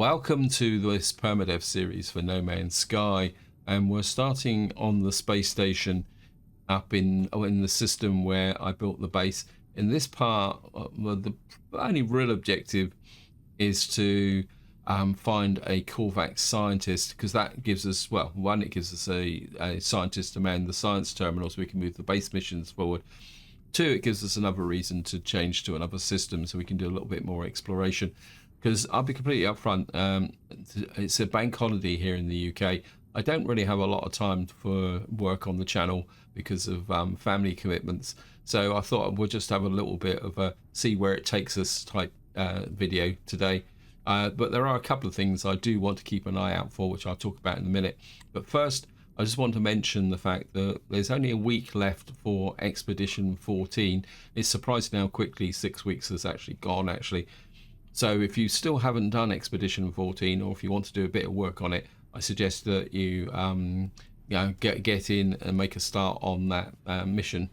Welcome to this Permadeath series for No Man's Sky, and we're starting on the space station up in the system where I built the base. In this part, well, the only real objective is to find a Korvax scientist, because that gives us, well, one, it gives us a scientist to man the science terminal so we can move the base missions forward. Two, it gives us another reason to change to another system so we can do a little bit more exploration. Because I'll be completely upfront, it's a bank holiday here in the UK. I don't really have a lot of time for work on the channel because of family commitments. So I thought we'll just have a little bit of a see where it takes us type video today. But there are a couple of things I do want to keep an eye out for, which I'll talk about in a minute. But first, I just want to mention the fact that there's only a week left for Expedition 14. It's surprising how quickly 6 weeks has actually gone, actually. So if you still haven't done Expedition 14, or if you want to do a bit of work on it, I suggest that you get in and make a start on that mission.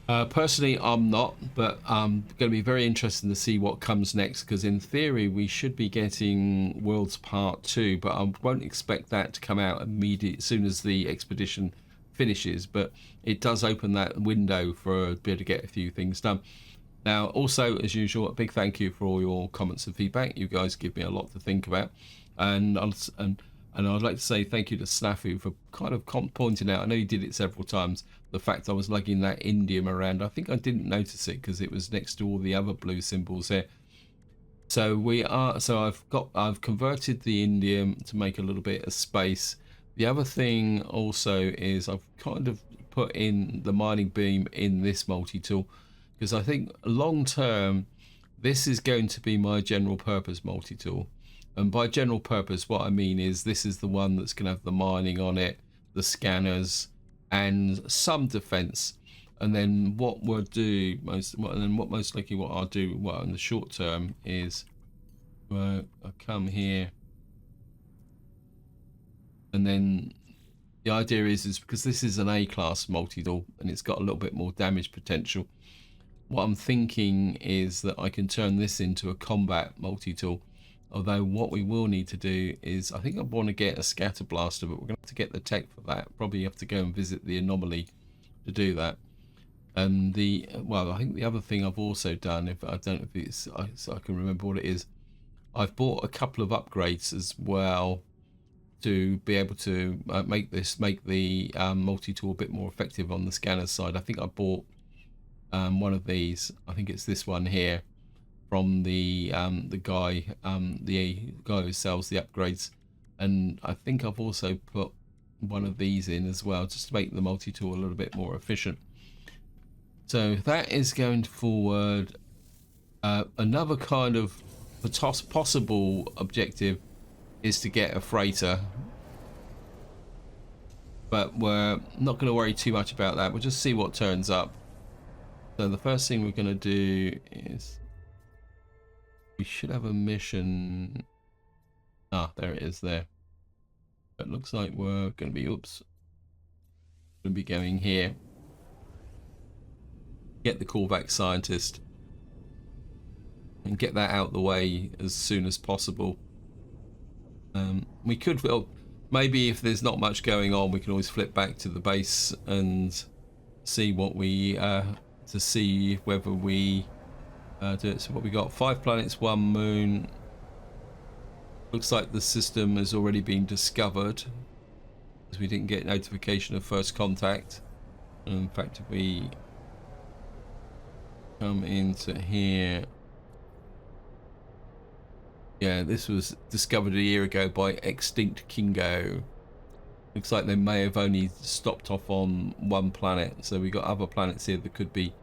Personally, I'm not, but I'm going to be very interested to see what comes next, because in theory we should be getting Worlds Part 2, but I won't expect that to come out immediately as soon as the expedition finishes, but it does open that window for a bit to get a few things done. Now, also, as usual, a big thank you for all your comments and feedback. You guys give me a lot to think about. And I'd like to say thank you to Snafu for kind of pointing out, I know you did it several times, the fact I was lugging that indium around. I think I didn't notice it because it was next to all the other blue symbols here. So I've converted the indium to make a little bit of space. The other thing also is I've kind of put in the mining beam in this multi-tool, because I think long term this is going to be my general purpose multi-tool. And by general purpose, what I mean is this is the one that's going to have the mining on it, the scanners, and some defense. And then what we'll do most likely what I'll do, well, in the short term, is I'll come here, and then the idea is because this is an A-class multi-tool and it's got a little bit more damage potential, what I'm thinking is that I can turn this into a combat multi-tool. Although what we will need to do is, I think I want to get a scatter blaster, but we're going to have to get the tech for that. Probably have to go and visit the anomaly to do that. And I think the other thing I've also done, if I don't know if it's, I can remember what it is, I've bought a couple of upgrades as well to be able to make the multi-tool a bit more effective on the scanner side. I think I bought one of these. I think it's this one here, from the guy who sells the upgrades, and I think I've also put one of these in as well, just to make the multi-tool a little bit more efficient. So that is going forward. Another kind of possible objective is to get a freighter, but we're not going to worry too much about that. We'll just see what turns up. So the first thing we're going to do is we should have a mission. Ah, there it is there. It looks like we're going to be, going to be going here. Get the Korvax scientist and get that out the way as soon as possible. We could, well, maybe if there's not much going on, we can always flip back to the base and see what we to see whether we do it. So what we got, 5 planets, 1 moon. Looks like the system has already been discovered, because we didn't get notification of first contact. And in fact, if we come into here, yeah, this was discovered a year ago by Extinct Kingo. Looks like they may have only stopped off on 1 planet, so we got other planets here that could be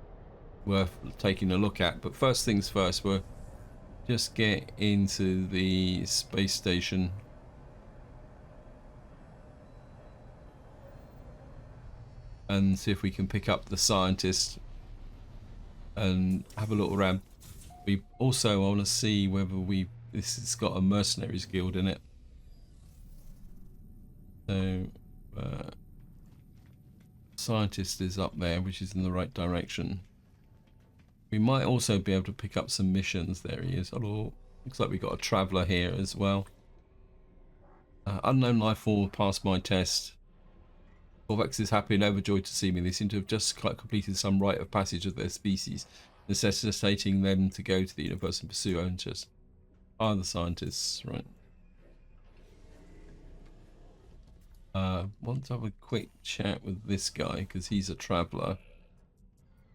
worth taking a look at. But first things first, we'll just get into the space station and see if we can pick up the scientist and have a look around. We also want to see whether this has got a mercenaries guild in it. So scientist is up there, which is in the right direction. We might also be able to pick up some missions. There he is. Hello. Looks like we got a traveller here as well. Unknown life form passed my test. Corvex is happy and overjoyed to see me. They seem to have just completed some rite of passage of their species, necessitating them to go to the universe and pursue own interests. Are the scientists, right? Want to have a quick chat with this guy because he's a traveller.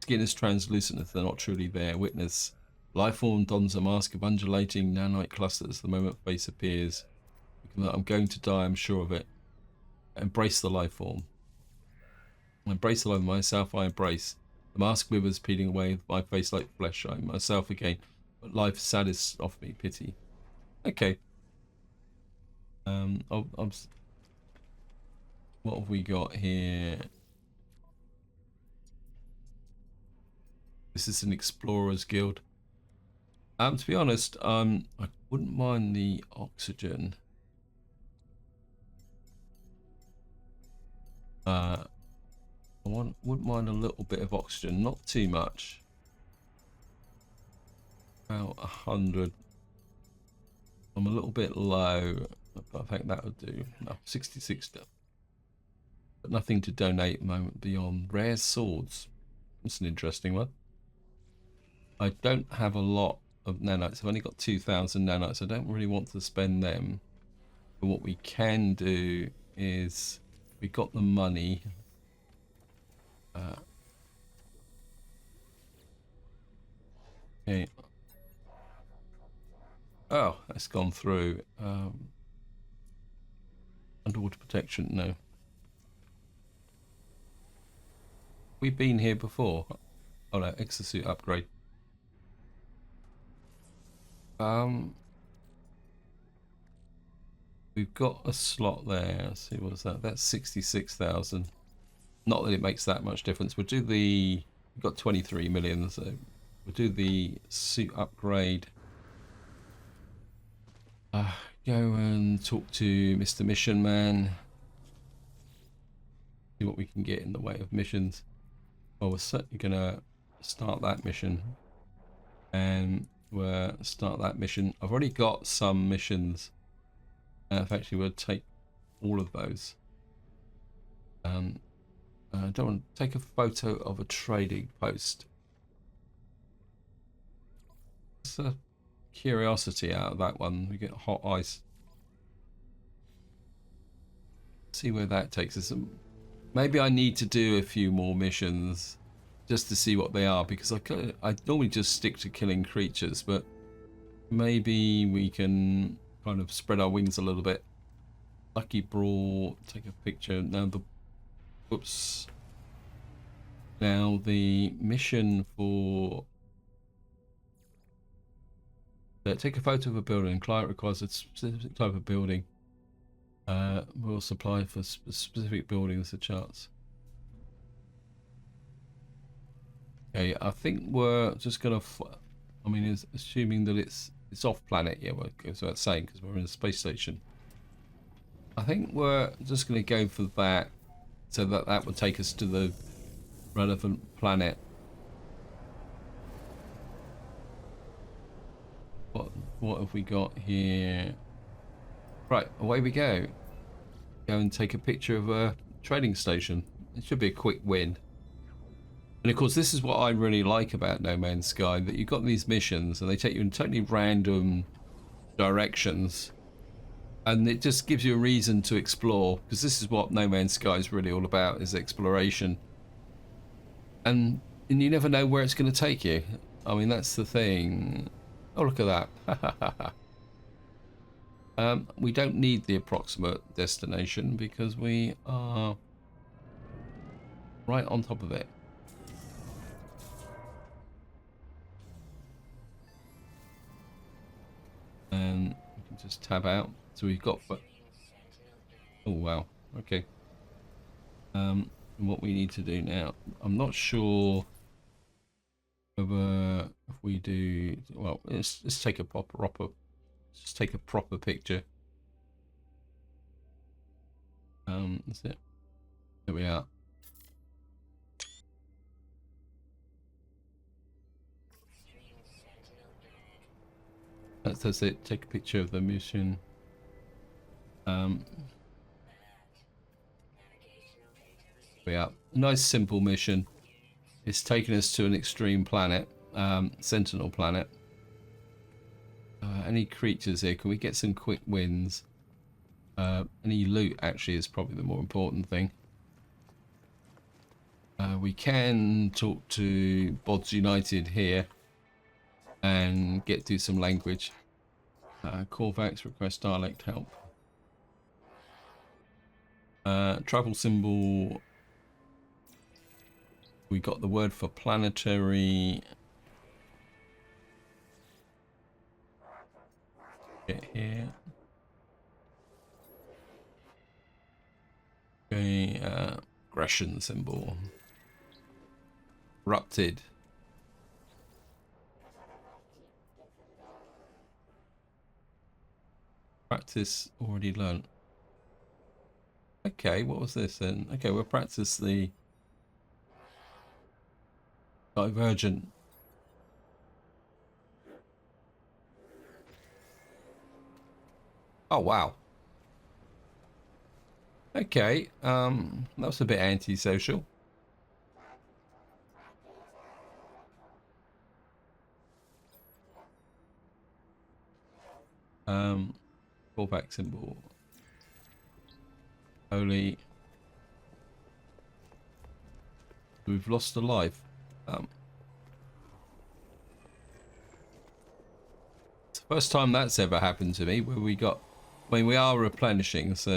Skin is translucent if they're not truly there. Witness. Life form dons a mask of undulating nanite clusters the moment face appears. I'm going to die, I'm sure of it. Embrace the life form. Embrace the life myself, I embrace. The mask withers, peeling away my face like flesh. I'm myself again. But life saddest of me, pity. Okay. What have we got here? This is an explorers guild. To be honest, I wouldn't mind the oxygen. I wouldn't mind a little bit of oxygen, not too much. About 100. I'm a little bit low, but I think that would do. No, 66 stuff. But nothing to donate at the moment beyond rare swords. That's an interesting one. I don't have a lot of nanites. I've only got 2,000 nanites. I don't really want to spend them. But what we can do is we got the money. Okay. Oh, it's gone through. Underwater protection, no. We've been here before. Oh no, exosuit upgrade. We've got a slot there. Let's see, what is that? That's 66,000. Not that it makes that much difference. We'll do the... We've got 23 million, so we'll do the suit upgrade. Go and talk to Mr. Mission Man. See what we can get in the way of missions. Well, we're certainly going to start that mission. And we'll start that mission. I've already got some missions. Actually, we'll take all of those. I don't want to take a photo of a trading post. It's a curiosity out of that one. We get hot ice. See where that takes us. Maybe I need to do a few more missions just to see what they are, because I normally just stick to killing creatures, but maybe we can kind of spread our wings a little bit. Lucky Brawl, take a picture. Now whoops. Now the mission for take a photo of a building. Client requires a specific type of building. We'll supply for specific buildings the charts. Okay, I think we're just gonna. I mean, assuming that it's off planet. Yeah, well, goes without saying because we're in a space station. I think we're just gonna go for that, so that would take us to the relevant planet. What have we got here? Right, away we go. Go and take a picture of a trading station. It should be a quick win. And of course, this is what I really like about No Man's Sky, that you've got these missions and they take you in totally random directions. And it just gives you a reason to explore, because this is what No Man's Sky is really all about, is exploration. And you never know where it's going to take you. I mean, that's the thing. Oh, look at that. We don't need the approximate destination because we are right on top of it. And we can just tab out. So we've got... Oh, wow. Okay. What we need to do now. I'm not sure whether if we do... Well, let's take a proper... Just take a proper picture. That's it. There we are. That says it. Take a picture of the mission. We are nice simple mission. It's taken us to an extreme planet, Sentinel planet. Any creatures here? Can we get some quick wins? Any loot actually is probably the more important thing. We can talk to Bods United here and get through some language. Corvax, request dialect help. Travel symbol. We got the word for planetary. Get here. Okay, aggression symbol. Corrupted. Practice already learnt. Okay, what was this then? Okay, we'll practice the divergent. Oh wow. Okay, that was a bit antisocial. Callback symbol. Holy. We've lost a life. It's the first time that's ever happened to me where we got, I mean, we are replenishing, so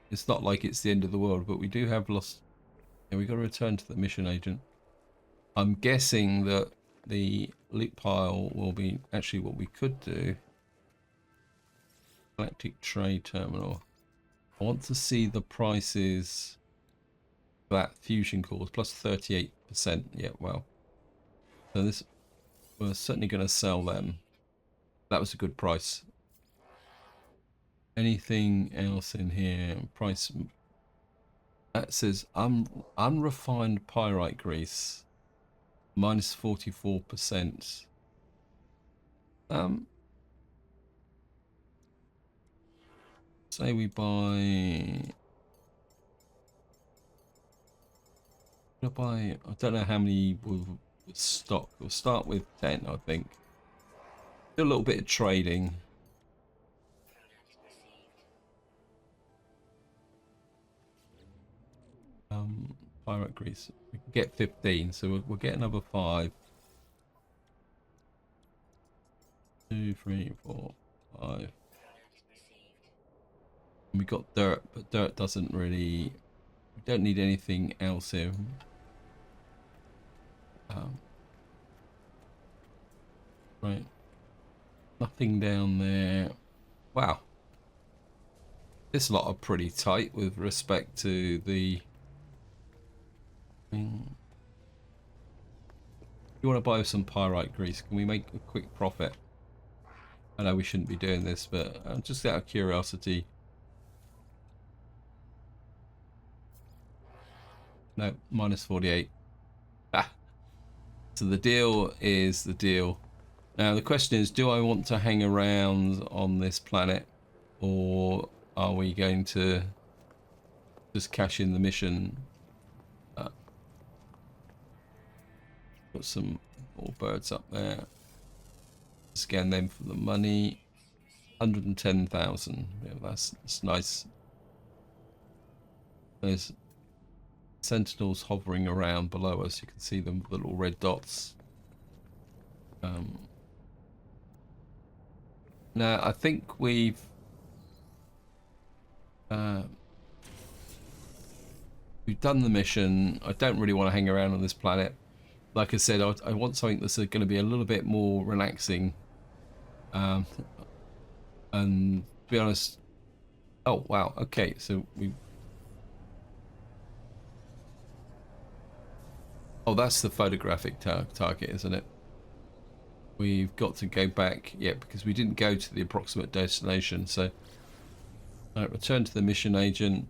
it's not like it's the end of the world, but we do have lost. Yeah, we got to return to the mission agent. I'm guessing that the loot pile will be actually what we could do. Galactic trade terminal. I want to see the prices for that fusion cores plus 38%. Yeah, well, so this, we're certainly going to sell them. That was a good price. Anything else in here? Price. That says unrefined pyrite grease. Minus 44%. Say we buy. I don't know how many we'll stock. We'll start with 10, I think. Do a little bit of trading. Pirate grease. We can get 15, so we'll get another 5. 2, 3, 4, 5. And we got dirt, but dirt doesn't really. We don't need anything else here. Right. Nothing down there. Wow. This lot are pretty tight with respect to the. You want to buy some pyrite grease? Can we make a quick profit? I know we shouldn't be doing this, but just out of curiosity. No, minus 48. Ah. So the deal is the deal. Now the question is, do I want to hang around on this planet, or are we going to just cash in the mission? Put some more birds up there. Scan them for the money. 110,000. Yeah, that's nice. There's sentinels hovering around below us. You can see them, the little red dots. Now I think we've done the mission. I don't really want to hang around on this planet. Like I said, I want something that's going to be a little bit more relaxing. And to be honest, oh wow, okay, so we. Oh, that's the photographic target, isn't it? We've got to go back, yeah, because we didn't go to the approximate destination. So, return to the mission agent.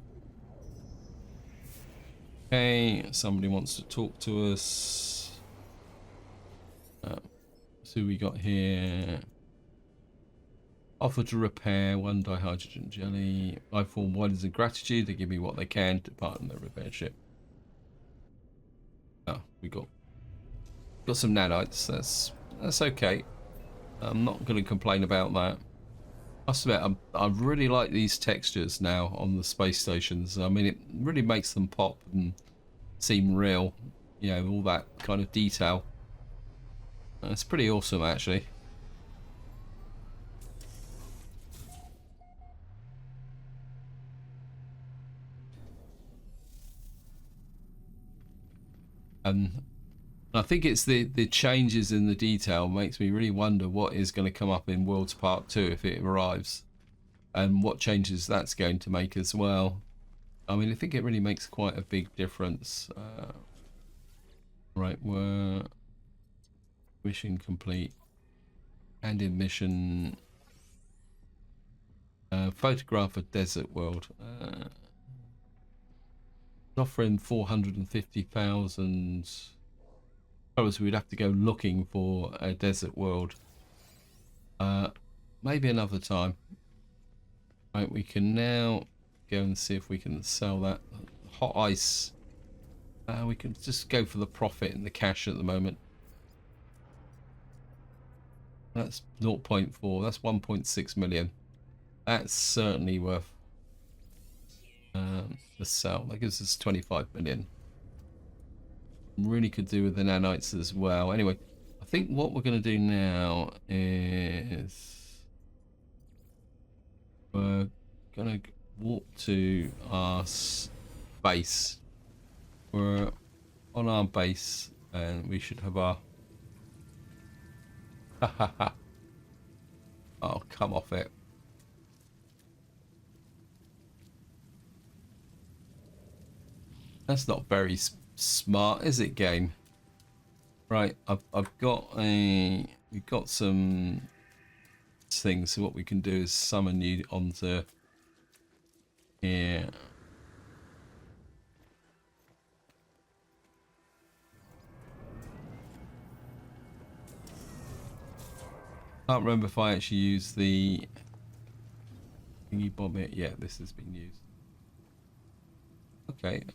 Okay, somebody wants to talk to us. So we got here. Offer to repair 1 dihydrogen jelly. I form widens in gratitude. They give me what they can to partner their repair ship. Oh, we got some nanites. That's okay. I'm not going to complain about that. I must admit, I really like these textures now on the space stations. I mean, it really makes them pop and seem real. You know, all that kind of detail. It's pretty awesome, actually. And I think it's the changes in the detail makes me really wonder what is going to come up in Worlds Part 2 if it arrives, and what changes that's going to make as well. I mean, I think it really makes quite a big difference. Right, we're mission complete. And in mission, photograph a desert world. Offering 450,000. Otherwise, we'd have to go looking for a desert world. Maybe another time. Right, we can now go and see if we can sell that hot ice. We can just go for the profit and the cash at the moment. That's 0.4. That's 1.6 million. That's certainly worth the sell. That gives us 25 million. Really could do with the nanites as well. Anyway, I think what we're going to do now is we're going to walk to our base. We're on our base and we should have our oh, come off it. That's not very smart, is it, game? Right, I've got we've got some things. So what we can do is summon you onto here. Can't remember if I actually used the thingy bob it. Yeah, this has been used. Okay.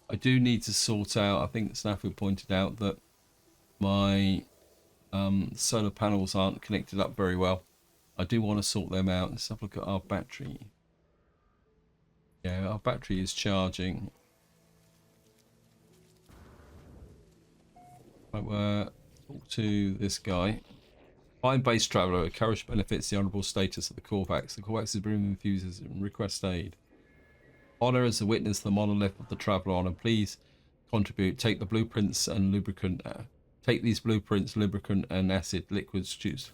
I do need to sort out, I think Snafu pointed out that my solar panels aren't connected up very well. I do want to sort them out. Let's have a look at our battery. Yeah, our battery is charging. Right, we're talk to this guy. Find base traveller. Courage benefits the honourable status of the Corvax. The Corvax is bringing infuses and request aid. Honor as a witness the monolith of the traveller honor. Please contribute. Take the blueprints and lubricant. Take these blueprints, lubricant and acid liquids juice.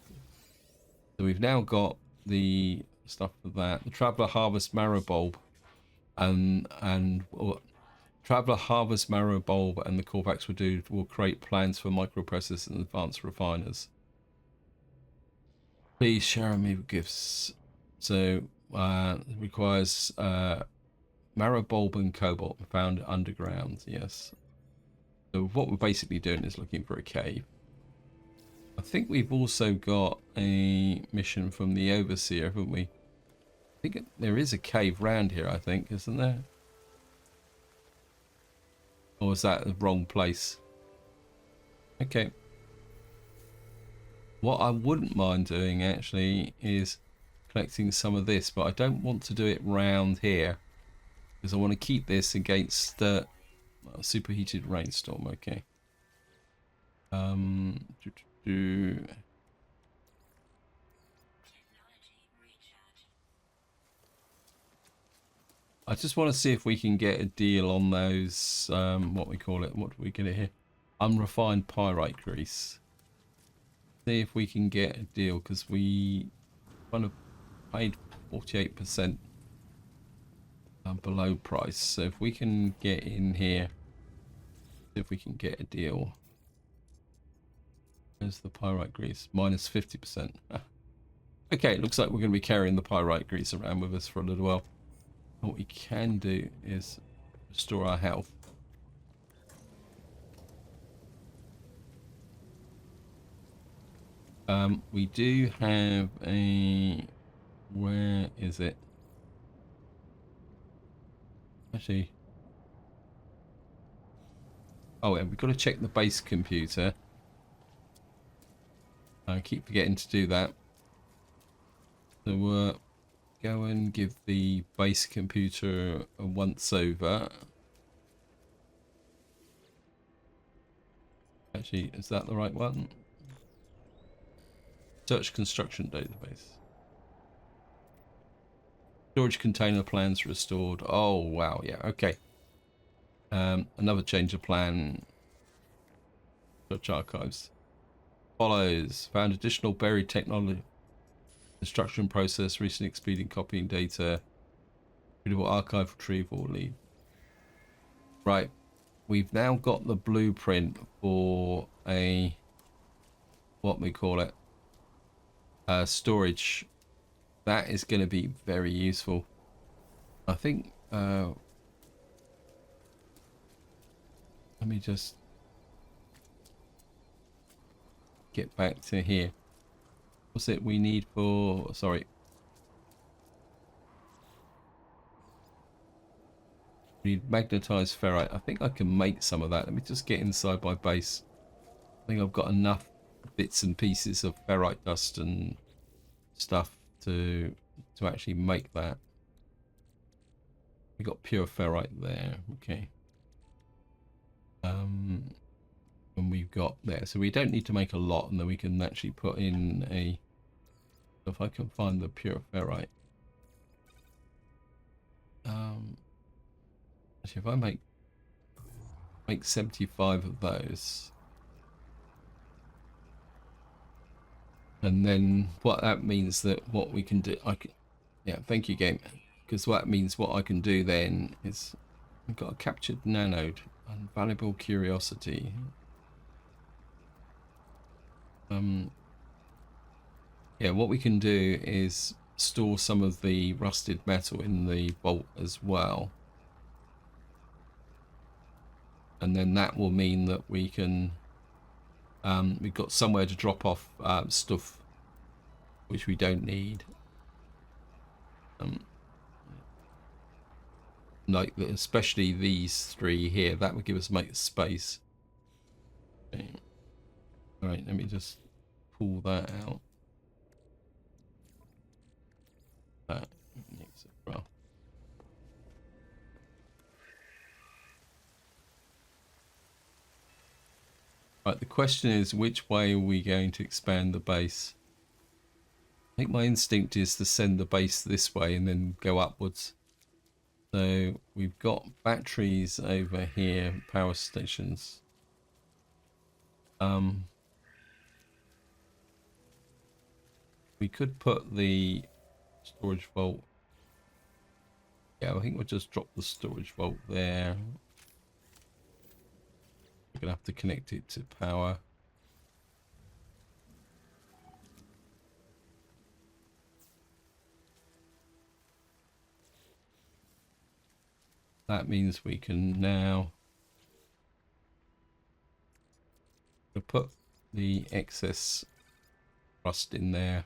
So we've now got the stuff for that. The traveller harvest marrow bulb, and traveller harvest marrow bulb, and the Corvax will create plans for microprocessors and advanced refiners. Please share me with gifts. So it requires marrow bulb and cobalt found underground. Yes. So what we're basically doing is looking for a cave. I think we've also got a mission from the Overseer, haven't we? I think there is a cave round here, I think, isn't there? Or is that the wrong place? Okay. What I wouldn't mind doing, actually, is collecting some of this, but I don't want to do it round here, because I want to keep this against superheated rainstorm. Okay. I just want to see if we can get a deal on those, what we call it, what do we get it here? Unrefined pyrite grease. See if we can get a deal, because we kind of paid 48% below price. So if we can get in here, see if we can get a deal. There's the pyrite grease, minus 50%. Okay, it looks like we're going to be carrying the pyrite grease around with us for a little while. What we can do is restore our health. We do have a... Where is it? Actually... Oh, yeah, we've got to check the base computer. I keep forgetting to do that. So go and give the base computer a once over. Actually, is that the right one? Search construction database. Storage container plans restored. Oh, wow. Yeah, okay. Another change of plan. Search archives. Follows. Found additional buried technology. Instruction process. Recent expedient copying data. Readable archive retrieval lead. Right. We've now got the blueprint for a... What we call it. Storage. That is going to be very useful. I think... let me just... get back to here. What's it we need for... Sorry. We need magnetized ferrite. I think I can make some of that. Let me just get inside my base. I think I've got enough bits and pieces of ferrite dust and stuff to actually make that. We got pure ferrite there. Okay. And we've got there, so we don't need to make a lot, and then we can actually put in a... If I can find the pure ferrite. Actually, if I make 75 of those, and then what that means that what we can do, yeah, thank you, game, because what that means what I can do then is I've got a captured nanode, invaluable curiosity. Yeah, what we can do is store some of the rusted metal in the vault as well. And then that will mean that we can... we've got somewhere to drop off stuff which we don't need. Like especially these three here, that would give us space. Okay. All right, let me just pull that out. That needs it well. Right, the question is, which way are we going to expand the base? I think my instinct is to send the base this way and then go upwards. So we've got batteries over here, power stations. We could put the storage vault. Yeah, I think we'll just drop the storage vault there. We're gonna have to connect it to power. That means we can now put the excess rust in there.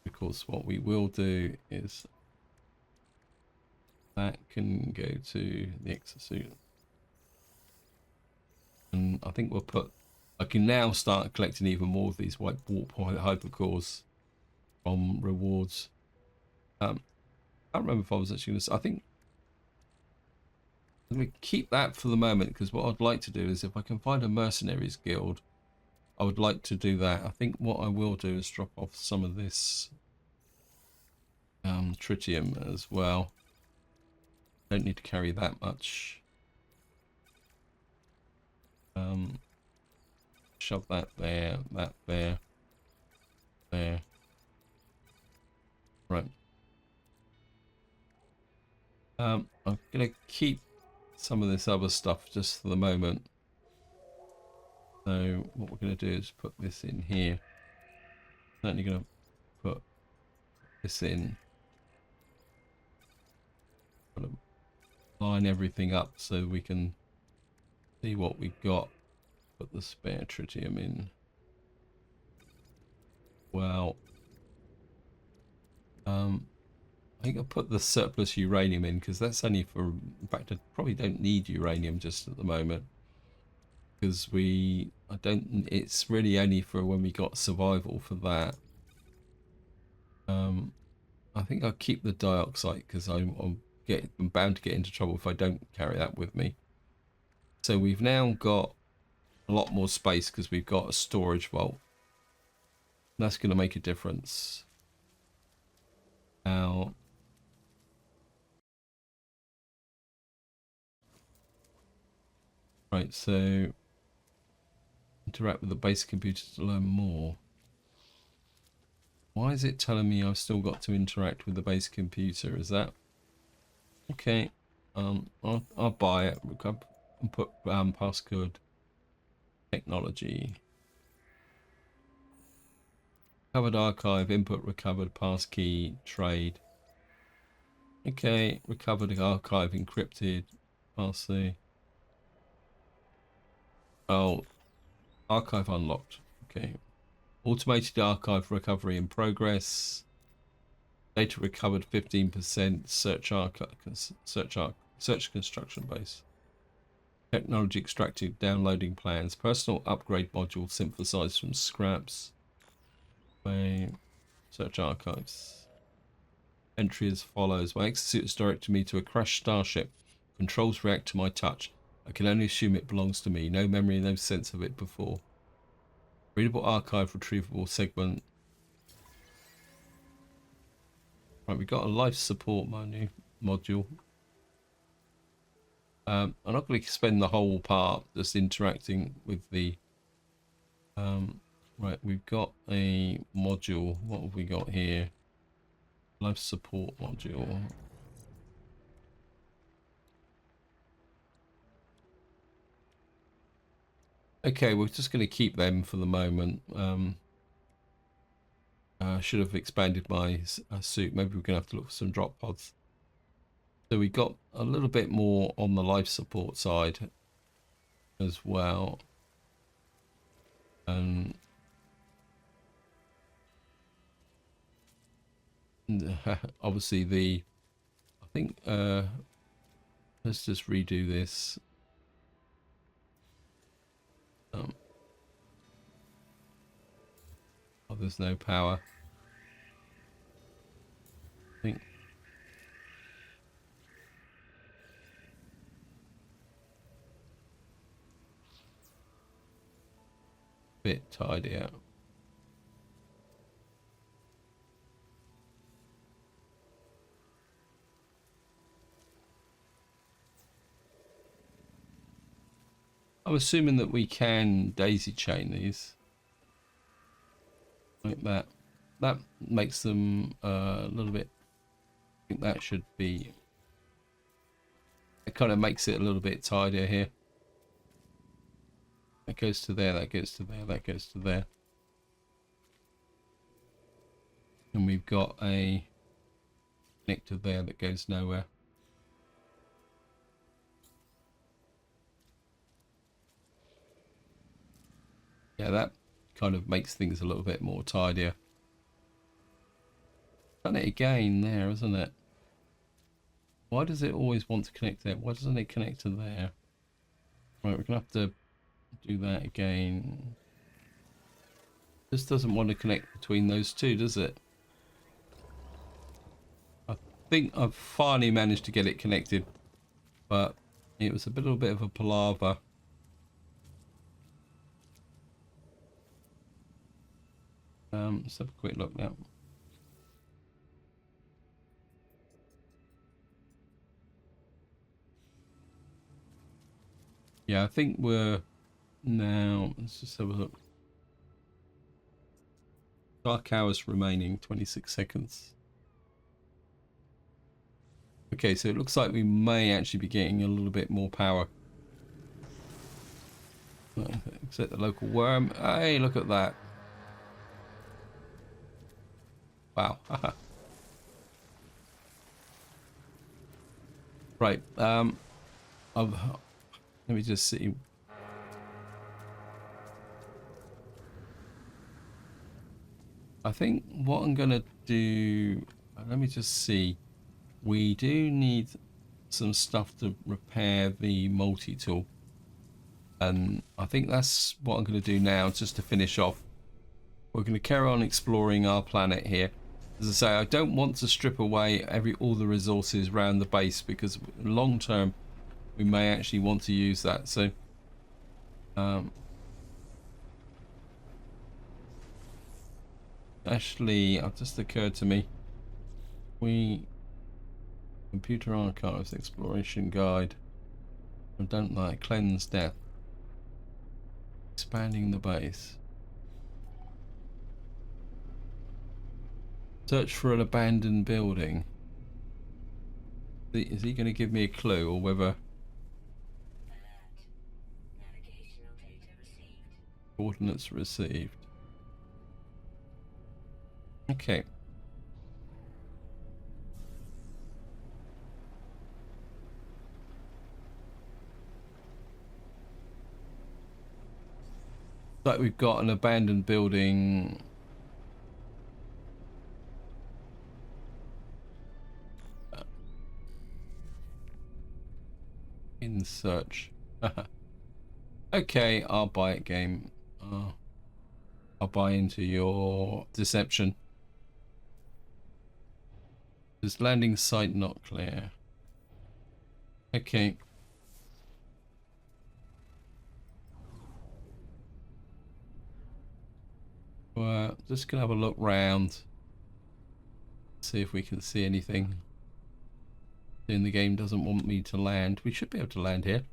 Because what we will do is that can go to the exosuit. And I think we'll put... I can now start collecting even more of these white warp hypercores from rewards. I can't remember if I was actually going to... I think I'm going to keep that for the moment, because what I'd like to do is if I can find a mercenaries guild, I would like to do that. I think what I will do is drop off some of this tritium as well. Don't need to carry that much. Shove that there, that there, there. Right. I'm gonna keep some of this other stuff just for the moment. So what we're going to do is put this in here. Certainly going to put this in. Going to line everything up so we can see what we've got. Put the spare tritium in. Well, I think I'll put the surplus uranium in because that's only for, in fact, I probably don't need uranium just at the moment because it's really only for when we got survival for that. I think I'll keep the dioxide because I'm bound to get into trouble if I don't carry that with me. So we've now got a lot more space because we've got a storage vault. That's going to make a difference. Now, right, so interact with the basic computer to learn more. Why is it telling me I've still got to interact with the base computer? Is that okay? I'll buy it and put passcode technology. Covered archive, input recovered, passkey, trade. Okay, recovered archive encrypted, pass-through. Oh, archive unlocked. Okay. Automated archive recovery in progress. Data recovered 15%. Search construction base. Technology extracted. Downloading plans. Personal upgrade module synthesized from scraps. Search archives. Entry as follows. My exosuit has directed me to a crashed starship. Controls react to my touch. I can only assume it belongs to me. No memory, no sense of it before. Readable archive, retrievable segment. Right, we've got a life support module. I'm not going to spend the whole part just interacting with the... right, we've got a module. What have we got here? Life support module. Okay, we're just going to keep them for the moment. I should have expanded my suit. Maybe we're going to have to look for some drop pods. So we got a little bit more on the life support side as well. Obviously I think let's just redo this. Oh, there's no power. I think bit tidy out. I'm assuming that we can daisy chain these like that. That makes them a little bit. I think that should be. It kind of makes it a little bit tidier here. That goes to there. That goes to there. That goes to there. And we've got a connector there that goes nowhere. Yeah, that kind of makes things a little bit more tidier. Done it again there, isn't it? Why does it always want to connect there? Why doesn't it connect to there? Right, we're gonna have to do that again. This doesn't want to connect between those two, does it? I think I've finally managed to get it connected, but it was a little bit of a palaver. Let's have a quick look now. Yeah, I think we're now. Let's just have a look. Dark hours remaining, 26 seconds. Okay, so it looks like we may actually be getting a little bit more power. Except the local worm. Hey, look at that. Wow. Right. Let me just see. I think what I'm gonna do. Let me just see. We do need some stuff to repair the multi-tool, and I think that's what I'm going to do now, just to finish off. We're going to carry on exploring our planet here. As I say, I don't want to strip away all the resources around the base, because long term we may actually want to use that. So actually, it just occurred to me, computer archives, exploration guide, I don't like cleanse death, expanding the base, search for an abandoned building. Is he going to give me a clue, or whether coordinates received? Okay. Like, we've got an abandoned building. In search. Okay, I'll buy it, game. I'll buy into your deception. This landing site not clear. Okay. Well, just gonna have a look round, see if we can see anything. Then the game doesn't want me to land. We should be able to land here.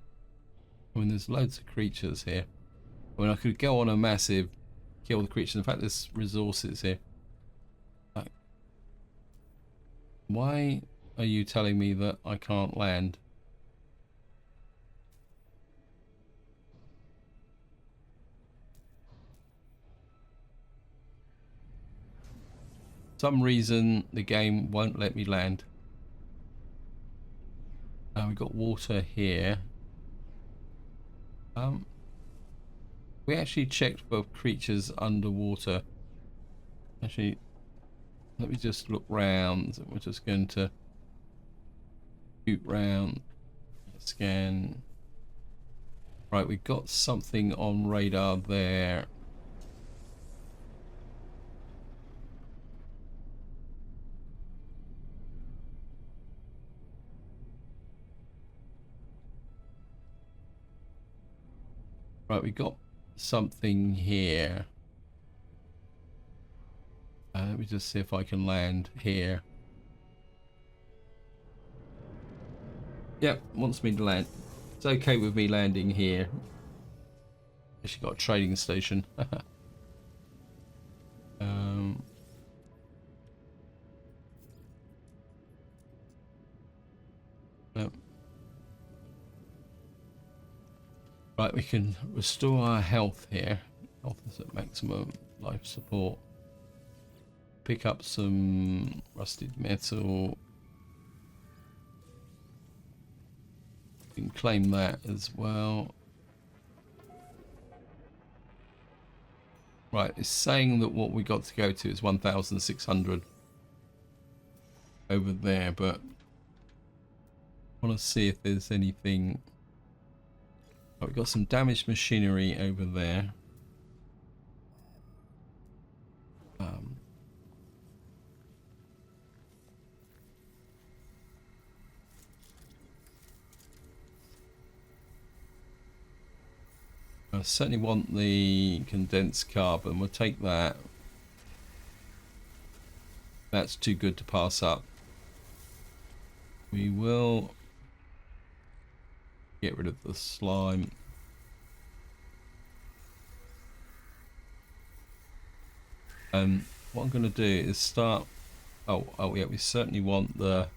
I mean, there's loads of creatures here. I mean, I could go on a massive kill the creatures. In fact, there's resources here. Like, why are you telling me that I can't land? For some reason the game won't let me land. We've got water here. We actually checked for creatures underwater. Actually, let me just look round. We're just going to shoot round, scan. Right, we've got something on radar there. Right, we got something here. Let me just see if I can land here. Yep, wants me to land. It's okay with me landing here. Actually got a trading station. Yep. Right, we can restore our health here. Health is at maximum, life support. Pick up some rusted metal. We can claim that as well. Right, it's saying that what we got to go to is 1,600 over there, but I want to see if there's anything. Oh, we've got some damaged machinery over there. I certainly want the condensed carbon. We'll take that. That's too good to pass up. We will get rid of the slime. And what I'm going to do is start. Oh yeah, we certainly want the.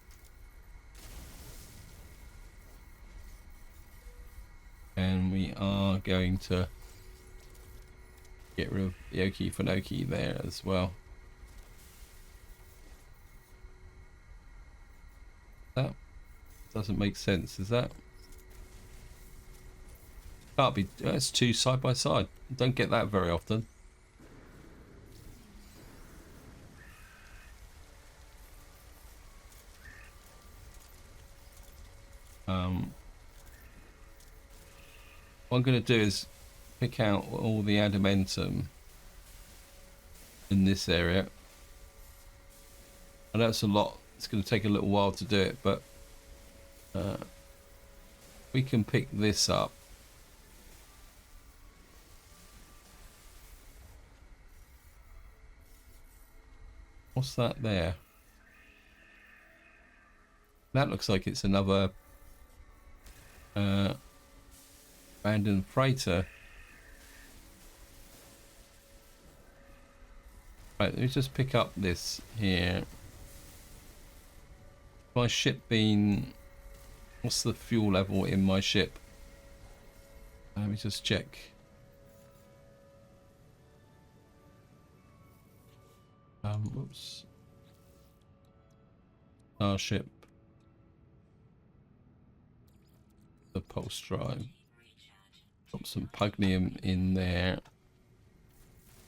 And we are going to Get rid of the Okie Finoki there as well. That doesn't make sense, is that? Can't be. That's two side by side. Don't get that very often. What I'm going to do is pick out all the adamantium in this area. I know it's a lot. It's going to take a little while to do it, but we can pick this up. What's that there? That looks like it's another abandoned freighter. Right, let me just pick up this here. My ship been... What's the fuel level in my ship? Let me just check. Whoops. Starship. The pulse drive. Got some pugnium in there.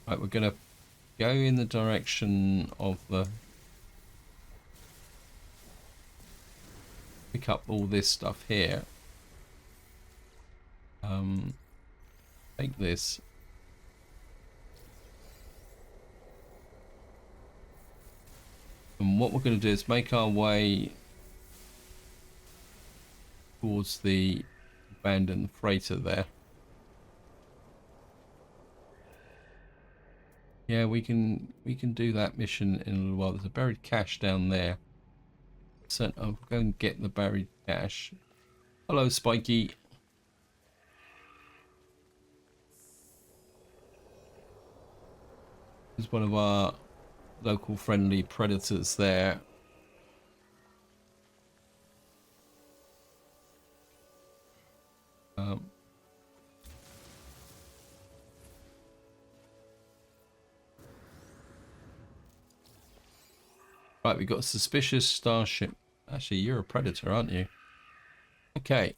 Right, we're gonna go in the direction of the... Pick up all this stuff here. Take this. And what we're going to do is make our way towards the abandoned freighter there. Yeah, we can do that mission in a little while. There's a buried cache down there. So I'll go and get the buried cache. Hello, Spiky. There's one of our local friendly predators there. Right, we've got a suspicious starship. Actually, you're a predator, aren't you? Okay.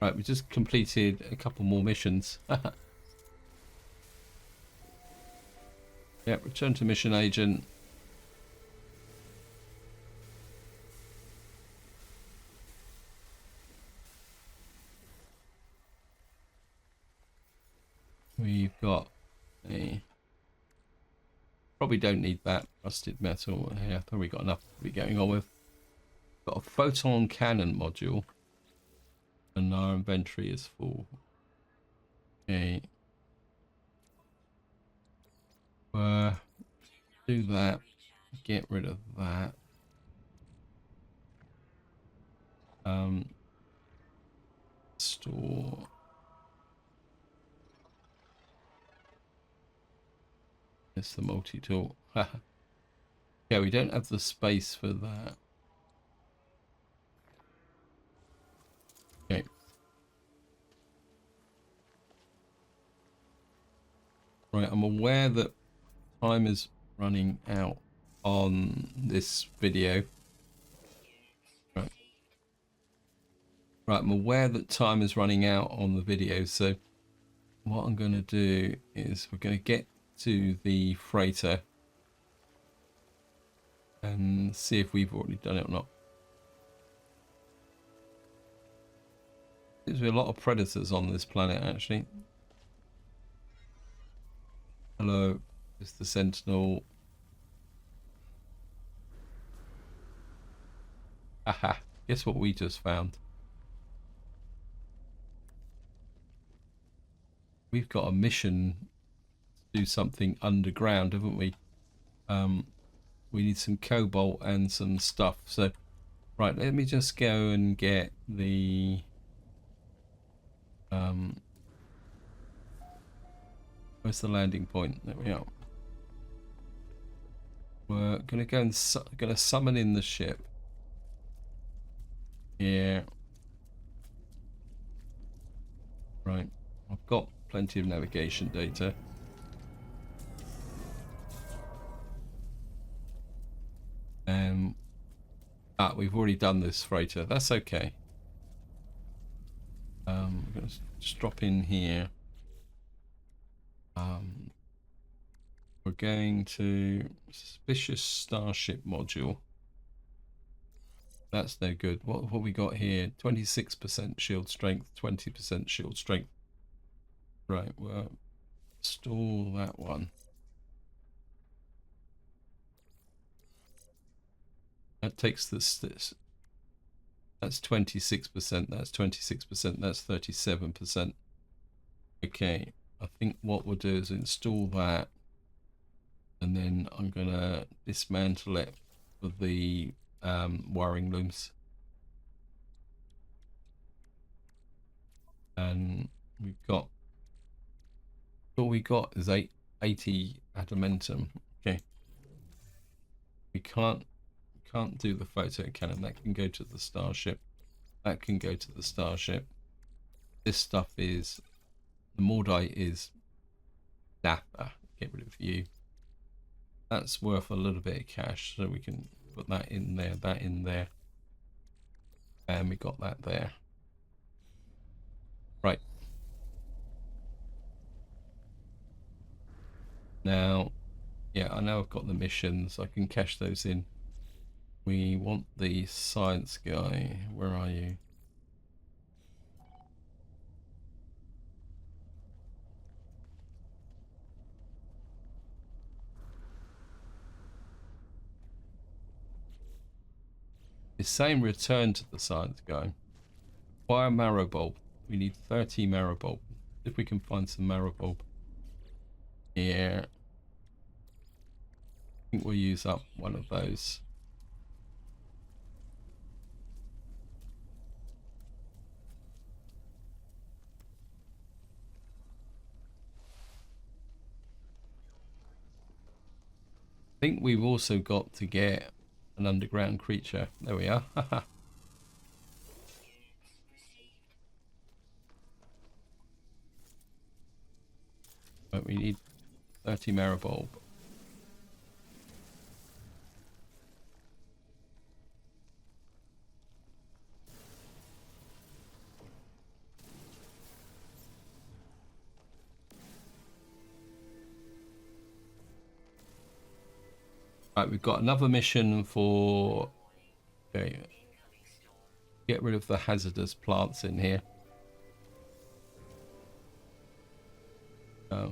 Right, we just completed a couple more missions. Yep, return to mission agent. We've got a... Probably don't need that rusted metal. Yeah, I thought we got enough to be going on with. Got a photon cannon module. And our inventory is full. Okay. Do that. Get rid of that. Store. It's the multi-tool. Yeah, we don't have the space for that. Okay. Right, I'm aware that time is running out on this video. Right, I'm aware that time is running out on the video, so what I'm going to do is we're going to get to the freighter and see if we've already done it or not. There's a lot of predators on this planet, actually. Hello, it's the Sentinel. Haha, guess what we just found? We've got a mission to do something underground, haven't we? We need some cobalt and some stuff. So, right, let me just go and get the... where's the landing point? There we are. We're gonna go and gonna summon in the ship. Yeah. Right. I've got plenty of navigation data. We've already done this freighter. That's okay. We're gonna just drop in here. We're going to suspicious starship module. That's no good. What we got here? 26% shield strength, 20% shield strength. Right, well, install that one. That takes this. That's 26%. That's 26%. That's 37%. Okay, I think what we'll do is install that, and then I'm gonna dismantle it with the wiring looms. And we've got, all we got is 80 adamantium. Okay, we can't do the photo cannon. That can go to the starship. That can go to the starship. This stuff is, the Mordite is napper. Get rid of you. That's worth a little bit of cash, so we can put that in there, that in there, and we got that there. Right. Now, yeah, I know I've got the missions. I can cash those in. We want the science guy. Where are you? It's saying return to the science guy. Acquire marrow bulb. We need 30 marrow bulb. If we can find some marrow bulb. Yeah. I think we'll use up one of those. I think we've also got to get an underground creature. There we are. But we need 30 marrow bulb. Right, we've got another mission for, okay, get rid of the hazardous plants in here. Right,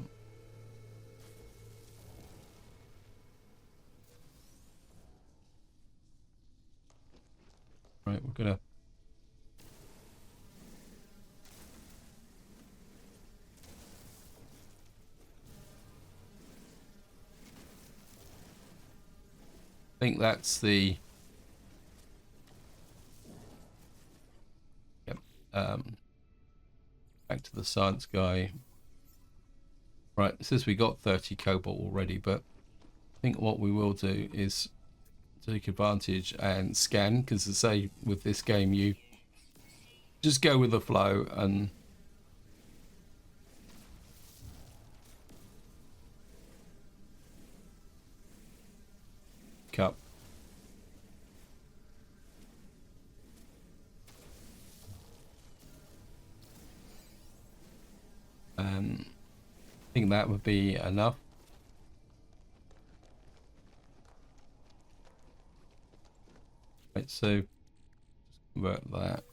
we're gonna think that's the, yep, back to the science guy. Right, it says we got 30 cobalt already, but I think what we will do is take advantage and scan, because as I say, with this game you just go with the flow and cup. I think that would be enough. Right, so just convert that.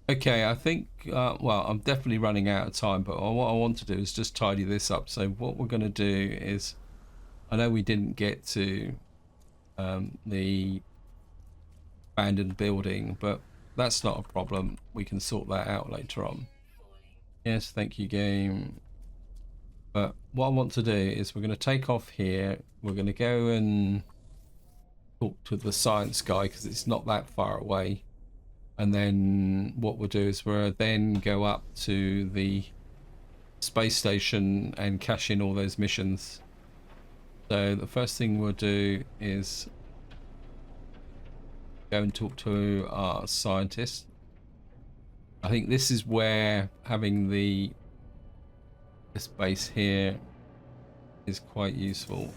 Okay, I think, well, I'm definitely running out of time, but what I want to do is just tidy this up. So what we're going to do is, I know we didn't get to the abandoned building, but that's not a problem. We can sort that out later on. Yes, thank you, game. But what I want to do is we're going to take off here. We're going to go and talk to the science guy because it's not that far away. And then what we'll do is we'll then go up to the space station and cash in all those missions. So the first thing we'll do is go and talk to our scientist. I think this is where having this base here is quite useful.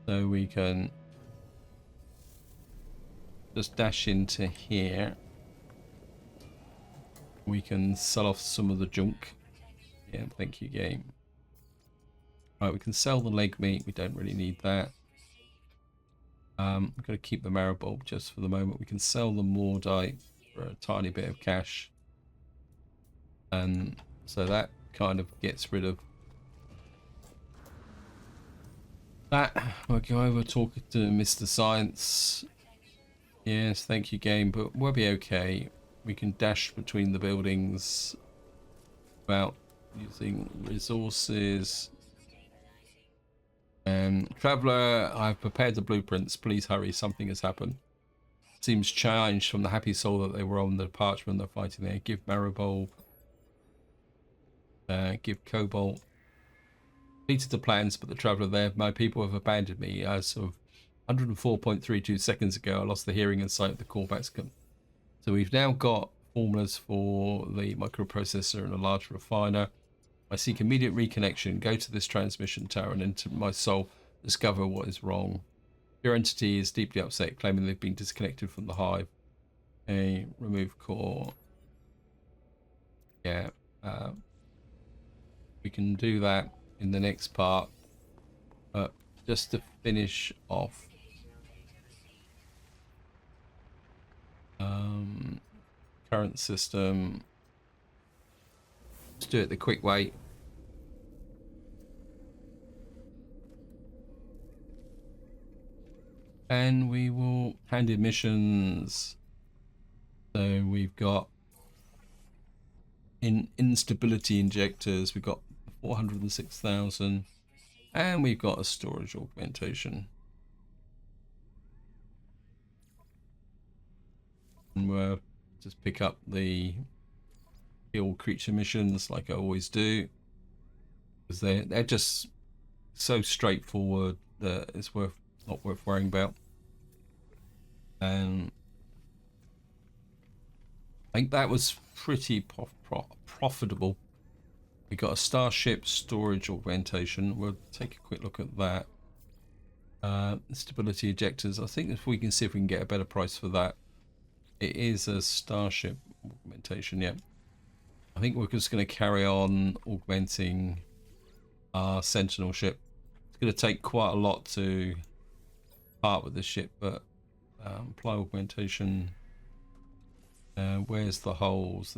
So we can just dash into here. We can sell off some of the junk. Yeah, thank you, game. Right, we can sell the leg meat. We don't really need that. We've got to keep the marrow bulb just for the moment. We can sell the Mordite for a tiny bit of cash. And so that kind of gets rid of that. We'll go over talking to Mr. Science. Yes, thank you, game, but we'll be okay. We can dash between the buildings without using resources. Traveller, I've prepared the blueprints. Please hurry, something has happened. Seems changed from the happy soul that they were on the parchment they're fighting there. Give Marrow give Cobalt. Completed the plans, but the Traveller there. My people have abandoned me. As of 104.32 seconds ago, I lost the hearing and sight of the callbacks. So we've now got formulas for the microprocessor and a large refiner. I seek immediate reconnection. Go to this transmission tower and into my soul, discover what is wrong. Your entity is deeply upset, claiming they've been disconnected from the hive. Okay, remove core. Yeah, we can do that in the next part. But just to finish off, current system. Let's do it the quick way. And we will hand in missions. So we've got instability injectors. We've got 406,000, and we've got a storage augmentation. And we'll just pick up the kill creature missions like I always do, because they're just so straightforward that it's not worth worrying about. And I think that was pretty profitable. We got a starship storage augmentation. We'll take a quick look at that. Stability ejectors. I think if we can see if we can get a better price for that. It is a starship augmentation, yeah. I think we're just going to carry on augmenting our Sentinel ship. It's going to take quite a lot to part with this ship, but apply augmentation. Where's the holes?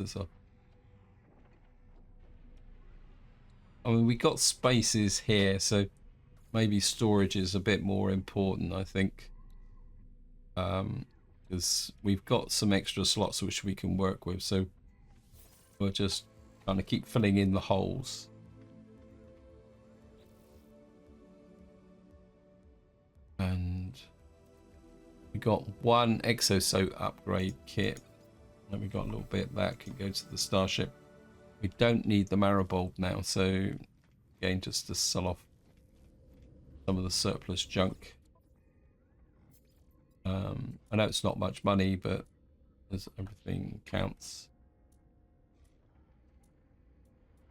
I mean, we got spaces here, so maybe storage is a bit more important, I think. Because we've got some extra slots which we can work with, so we'll just kind of keep filling in the holes. And we got one exosuit upgrade kit, and we got a little bit that can go to the starship. We don't need the marrow bulb now, so again, just to sell off some of the surplus junk. I know it's not much money, but everything counts.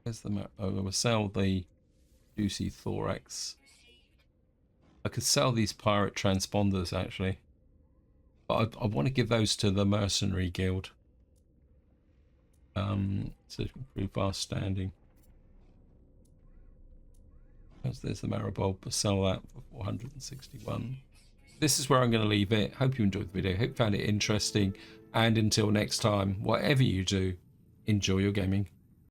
Where's the oh, we'll sell the juicy thorax. I could sell these pirate transponders actually, but I want to give those to the mercenary guild. To improve our standing. There's the marrow bulb. I'll sell that for 461. This is where I'm going to leave it. Hope you enjoyed the video. Hope you found it interesting. And until next time, whatever you do, enjoy your gaming.